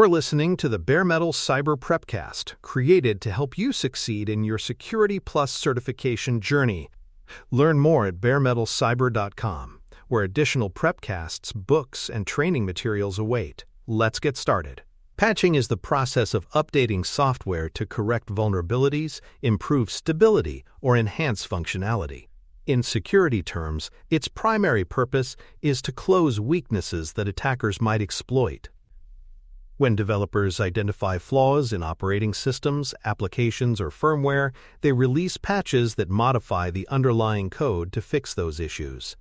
You're listening to the Bare Metal Cyber Prepcast, created to help you succeed in your Security Plus certification journey. Learn more at baremetalcyber.com, where additional prepcasts, books, and training materials await. Let's get started. Patching is the process of updating software to correct vulnerabilities, improve stability, or enhance functionality. In security terms, its primary purpose is to close weaknesses that attackers might exploit. When developers identify flaws in operating systems, applications, or firmware, they release patches that modify the underlying code to fix those issues.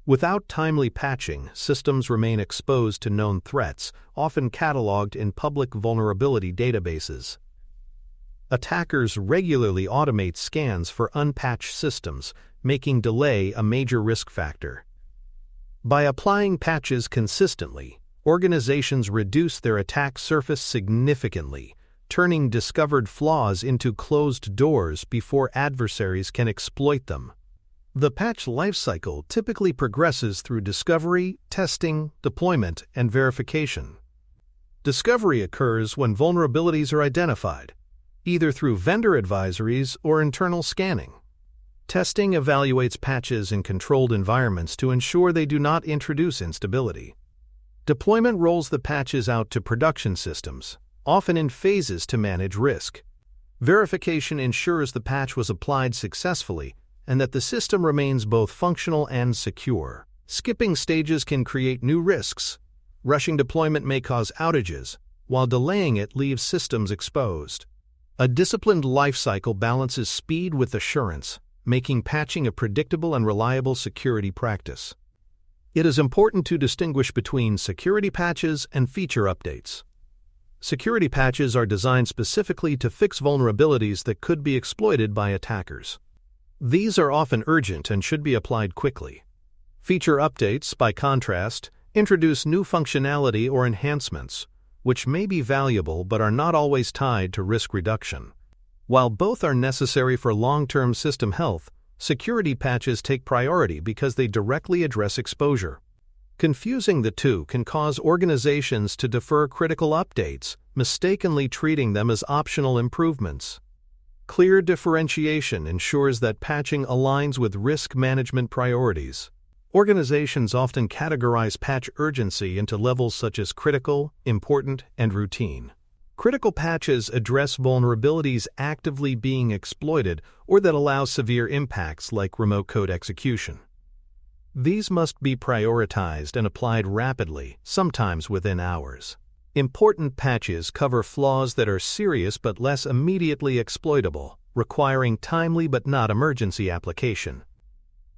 Without timely patching, systems remain exposed to known threats, often cataloged in public vulnerability databases. Attackers regularly automate scans for unpatched systems, making delay a major risk factor. By applying patches consistently, organizations reduce their attack surface significantly, turning discovered flaws into closed doors before adversaries can exploit them. The patch lifecycle typically progresses through discovery, testing, deployment, and verification. Discovery occurs when vulnerabilities are identified, either through vendor advisories or internal scanning. Testing evaluates patches in controlled environments to ensure they do not introduce instability. Deployment rolls the patches out to production systems, often in phases to manage risk. Verification ensures the patch was applied successfully and that the system remains both functional and secure. Skipping stages can create new risks. Rushing deployment may cause outages, while delaying it leaves systems exposed. A disciplined lifecycle balances speed with assurance, making patching a predictable and reliable security practice. It is important to distinguish between security patches and feature updates. Security patches are designed specifically to fix vulnerabilities that could be exploited by attackers. These are often urgent and should be applied quickly. Feature updates, by contrast, introduce new functionality or enhancements, which may be valuable but are not always tied to risk reduction. While both are necessary for long-term system health, security patches take priority because they directly address exposure. Confusing the two can cause organizations to defer critical updates, mistakenly treating them as optional improvements. Clear differentiation ensures that patching aligns with risk management priorities. Organizations often categorize patch urgency into levels such as critical, important, and routine. Critical patches address vulnerabilities actively being exploited or that allow severe impacts like remote code execution. These must be prioritized and applied rapidly, sometimes within hours. Important patches cover flaws that are serious but less immediately exploitable, requiring timely but not emergency application.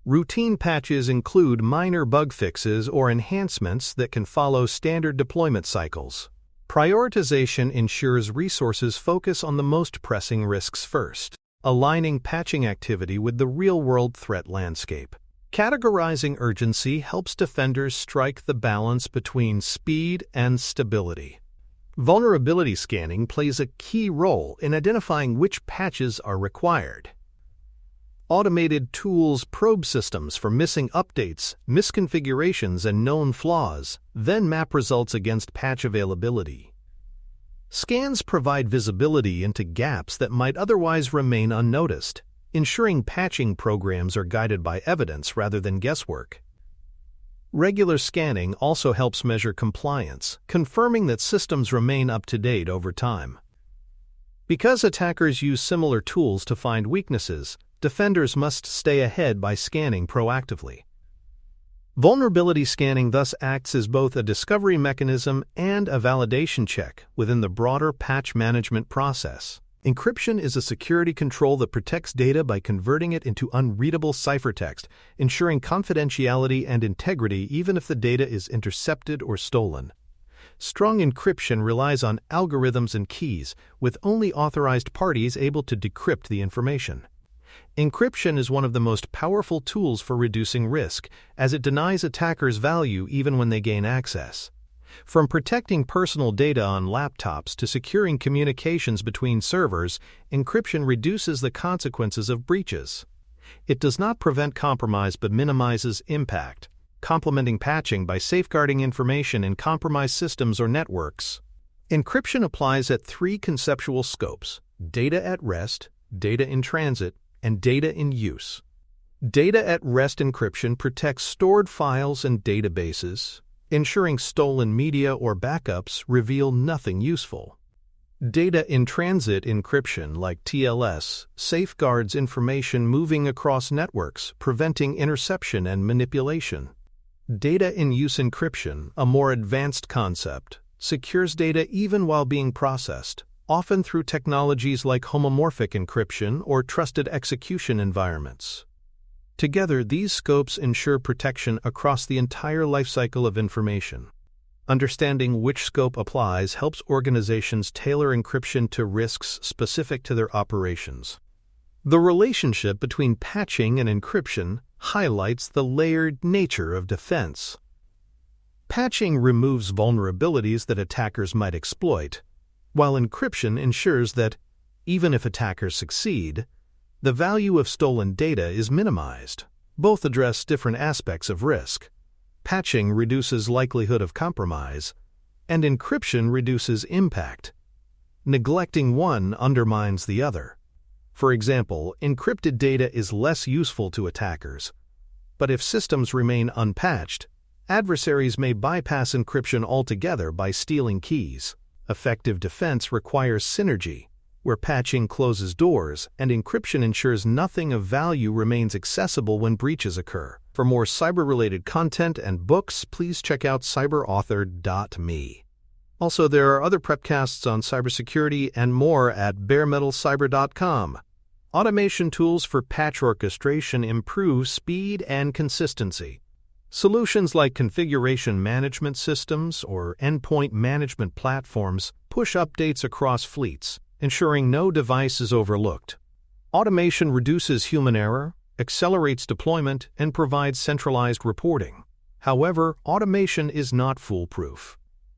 Routine patches include minor bug fixes or enhancements that can follow standard deployment cycles. Prioritization ensures resources focus on the most pressing risks first, aligning patching activity with the real-world threat landscape. Categorizing urgency helps defenders strike the balance between speed and stability. Vulnerability scanning plays a key role in identifying which patches are required. Automated tools probe systems for missing updates, misconfigurations, and known flaws, then map results against patch availability. Scans provide visibility into gaps that might otherwise remain unnoticed, ensuring patching programs are guided by evidence rather than guesswork. Regular scanning also helps measure compliance, confirming that systems remain up to date over time. Because attackers use similar tools to find weaknesses, defenders must stay ahead by scanning proactively. Vulnerability scanning thus acts as both a discovery mechanism and a validation check within the broader patch management process. Encryption is a security control that protects data by converting it into unreadable ciphertext, ensuring confidentiality and integrity even if the data is intercepted or stolen. Strong encryption relies on algorithms and keys, with only authorized parties able to decrypt the information. Encryption is one of the most powerful tools for reducing risk, as it denies attackers value even when they gain access. From protecting personal data on laptops to securing communications between servers, encryption reduces the consequences of breaches. It does not prevent compromise but minimizes impact, complementing patching by safeguarding information in compromised systems or networks. Encryption applies at three conceptual scopes: data at rest, data in transit, and data in use. Data at rest encryption protects stored files and databases, ensuring stolen media or backups reveal nothing useful. Data in transit encryption, like TLS, safeguards information moving across networks, preventing interception and manipulation. Data in use encryption, a more advanced concept, secures data even while being processed, often through technologies like homomorphic encryption or trusted execution environments. Together, these scopes ensure protection across the entire lifecycle of information. Understanding which scope applies helps organizations tailor encryption to risks specific to their operations. The relationship between patching and encryption highlights the layered nature of defense. Patching removes vulnerabilities that attackers might exploit, while encryption ensures that, even if attackers succeed, the value of stolen data is minimized. Both address different aspects of risk. Patching reduces likelihood of compromise, and encryption reduces impact. Neglecting one undermines the other. For example, encrypted data is less useful to attackers, but if systems remain unpatched, adversaries may bypass encryption altogether by stealing keys. Effective defense requires synergy, where patching closes doors and encryption ensures nothing of value remains accessible when breaches occur. For more cyber-related content and books, please check out cyberauthor.me. Also, there are other prepcasts on cybersecurity and more at baremetalcyber.com. Automation tools for patch orchestration improve speed and consistency. Solutions like configuration management systems or endpoint management platforms push updates across fleets, ensuring no device is overlooked. Automation reduces human error, accelerates deployment, and provides centralized reporting. However, automation is not foolproof.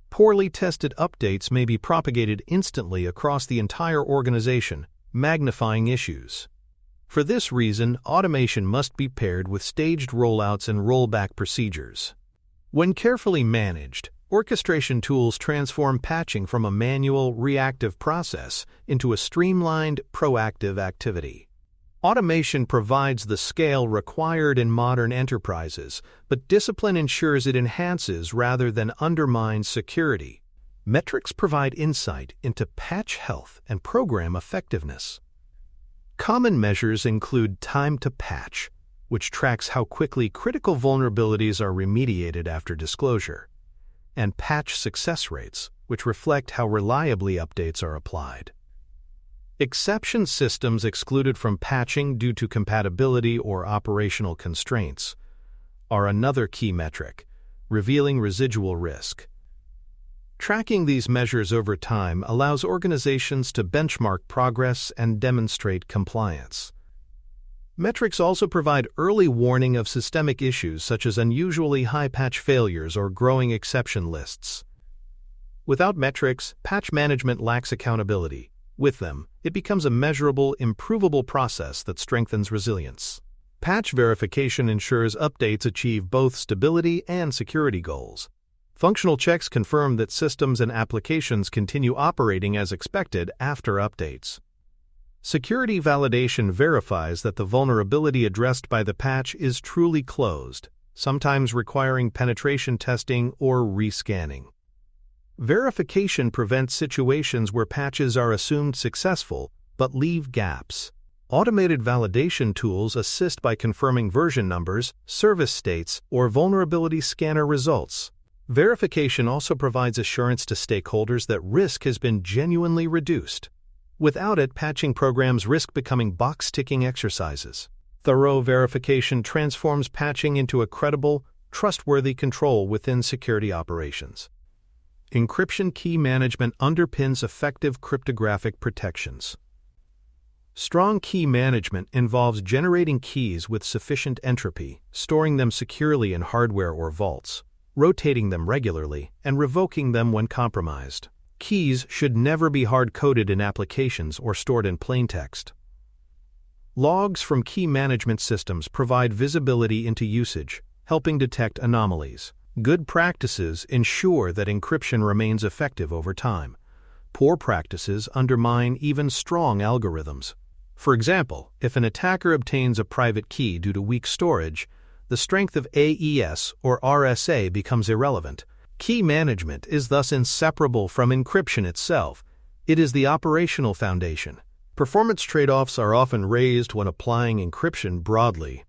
Poorly tested updates may be propagated instantly across the entire organization, magnifying issues. For this reason, automation must be paired with staged rollouts and rollback procedures. When carefully managed, orchestration tools transform patching from a manual, reactive process into a streamlined, proactive activity. Automation provides the scale required in modern enterprises, but discipline ensures it enhances rather than undermines security. Metrics provide insight into patch health and program effectiveness. Common measures include time to patch, which tracks how quickly critical vulnerabilities are remediated after disclosure, and patch success rates, which reflect how reliably updates are applied. Exception systems excluded from patching due to compatibility or operational constraints are another key metric, revealing residual risk. Tracking these measures over time allows organizations to benchmark progress and demonstrate compliance. Metrics also provide early warning of systemic issues such as unusually high patch failures or growing exception lists. Without metrics, patch management lacks accountability. With them, it becomes a measurable, improvable process that strengthens resilience. Patch verification ensures updates achieve both stability and security goals. Functional checks confirm that systems and applications continue operating as expected after updates. Security validation verifies that the vulnerability addressed by the patch is truly closed, sometimes requiring penetration testing or rescanning. Verification prevents situations where patches are assumed successful but leave gaps. Automated validation tools assist by confirming version numbers, service states, or vulnerability scanner results. Verification also provides assurance to stakeholders that risk has been genuinely reduced. Without it, patching programs risk becoming box-ticking exercises. Thorough verification transforms patching into a credible, trustworthy control within security operations. Encryption key management underpins effective cryptographic protections. Strong key management involves generating keys with sufficient entropy, storing them securely in hardware or vaults, rotating them regularly, and revoking them when compromised. Keys should never be hard-coded in applications or stored in plain text. Logs from key management systems provide visibility into usage, helping detect anomalies. Good practices ensure that encryption remains effective over time. Poor practices undermine even strong algorithms. For example, if an attacker obtains a private key due to weak storage, the strength of AES or RSA becomes irrelevant. Key management is thus inseparable from encryption itself. It is the operational foundation. Performance trade-offs are often raised when applying encryption broadly.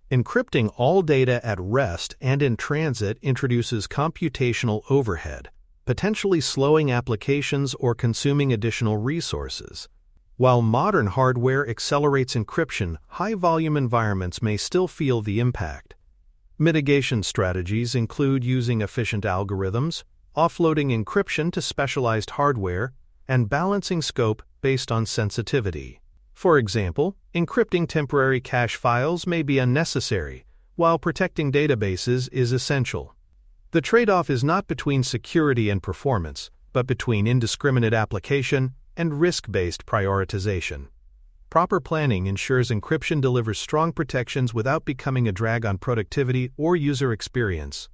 Encrypting all data at rest and in transit introduces computational overhead, potentially slowing applications or consuming additional resources. While modern hardware accelerates encryption, high-volume environments may still feel the impact. Mitigation strategies include using efficient algorithms, offloading encryption to specialized hardware, and balancing scope based on sensitivity. For example, encrypting temporary cache files may be unnecessary, while protecting databases is essential. The trade-off is not between security and performance, but between indiscriminate application and risk-based prioritization. Proper planning ensures encryption delivers strong protections without becoming a drag on productivity or user experience.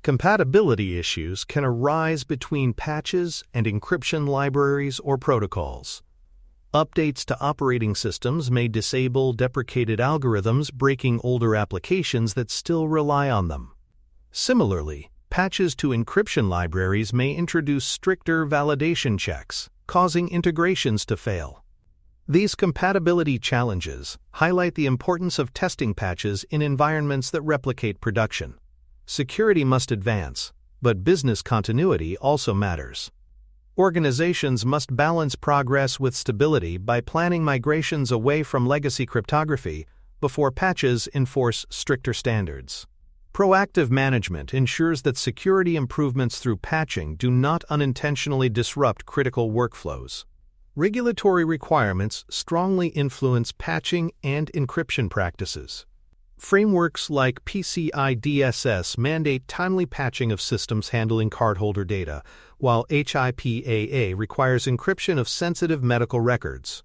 Compatibility issues can arise between patches and encryption libraries or protocols. Updates to operating systems may disable deprecated algorithms, breaking older applications that still rely on them. Similarly, patches to encryption libraries may introduce stricter validation checks, causing integrations to fail. These compatibility challenges highlight the importance of testing patches in environments that replicate production. Security must advance, but business continuity also matters. Organizations must balance progress with stability by planning migrations away from legacy cryptography before patches enforce stricter standards. Proactive management ensures that security improvements through patching do not unintentionally disrupt critical workflows. Regulatory requirements strongly influence patching and encryption practices. Frameworks like PCI DSS mandate timely patching of systems handling cardholder data, while HIPAA requires encryption of sensitive medical records.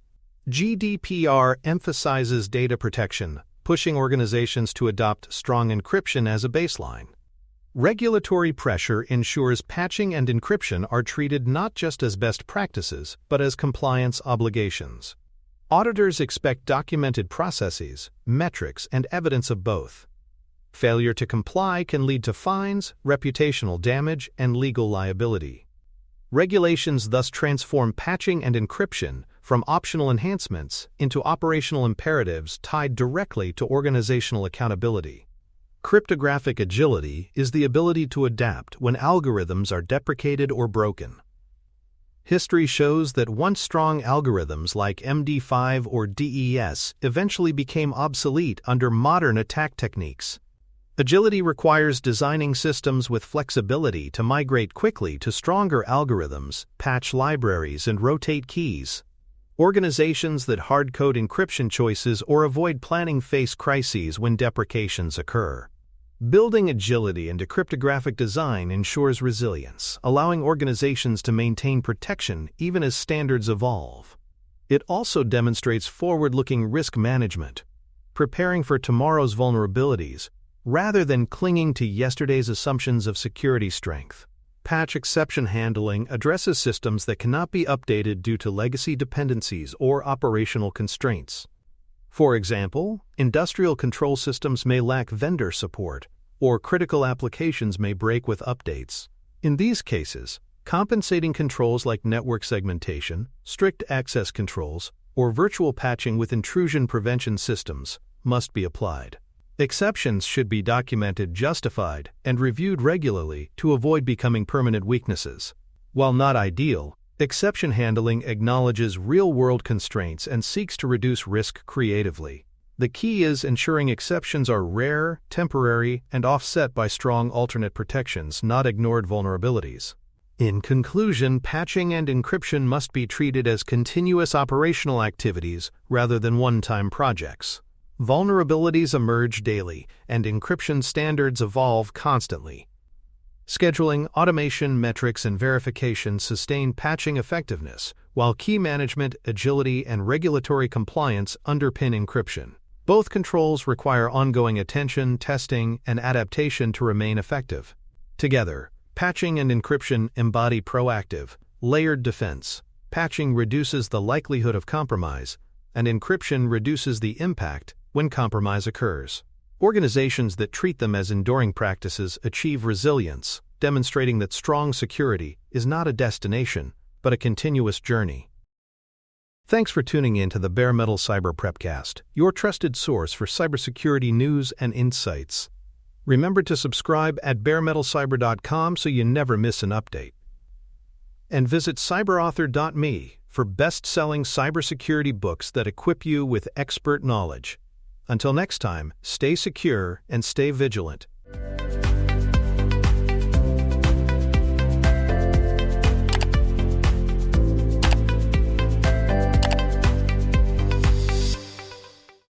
GDPR emphasizes data protection, pushing organizations to adopt strong encryption as a baseline. Regulatory pressure ensures patching and encryption are treated not just as best practices, but as compliance obligations. Auditors expect documented processes, metrics, and evidence of both. Failure to comply can lead to fines, reputational damage, and legal liability. Regulations thus transform patching and encryption from optional enhancements into operational imperatives tied directly to organizational accountability. Cryptographic agility is the ability to adapt when algorithms are deprecated or broken. History shows that once strong algorithms like MD5 or DES eventually became obsolete under modern attack techniques. Agility requires designing systems with flexibility to migrate quickly to stronger algorithms, patch libraries, and rotate keys. Organizations that hard-code encryption choices or avoid planning face crises when deprecations occur. Building agility into cryptographic design ensures resilience, allowing organizations to maintain protection even as standards evolve. It also demonstrates forward-looking risk management, preparing for tomorrow's vulnerabilities rather than clinging to yesterday's assumptions of security strength. Patch exception handling addresses systems that cannot be updated due to legacy dependencies or operational constraints. For example, industrial control systems may lack vendor support, or critical applications may break with updates. In these cases, compensating controls like network segmentation, strict access controls, or virtual patching with intrusion prevention systems must be applied. Exceptions should be documented, justified, and reviewed regularly to avoid becoming permanent weaknesses. While not ideal, exception handling acknowledges real-world constraints and seeks to reduce risk creatively. The key is ensuring exceptions are rare, temporary, and offset by strong alternate protections, not ignored vulnerabilities. In conclusion, patching and encryption must be treated as continuous operational activities rather than one-time projects. Vulnerabilities emerge daily, and encryption standards evolve constantly. Scheduling, automation, metrics, and verification sustain patching effectiveness, while key management, agility, and regulatory compliance underpin encryption. Both controls require ongoing attention, testing, and adaptation to remain effective. Together, patching and encryption embody proactive, layered defense. Patching reduces the likelihood of compromise, and encryption reduces the impact when compromise occurs. Organizations that treat them as enduring practices achieve resilience, demonstrating that strong security is not a destination, but a continuous journey. Thanks for tuning in to the Bare Metal Cyber Prepcast, your trusted source for cybersecurity news and insights. Remember to subscribe at baremetalcyber.com so you never miss an update. And visit cyberauthor.me for best-selling cybersecurity books that equip you with expert knowledge. Until next time, stay secure and stay vigilant.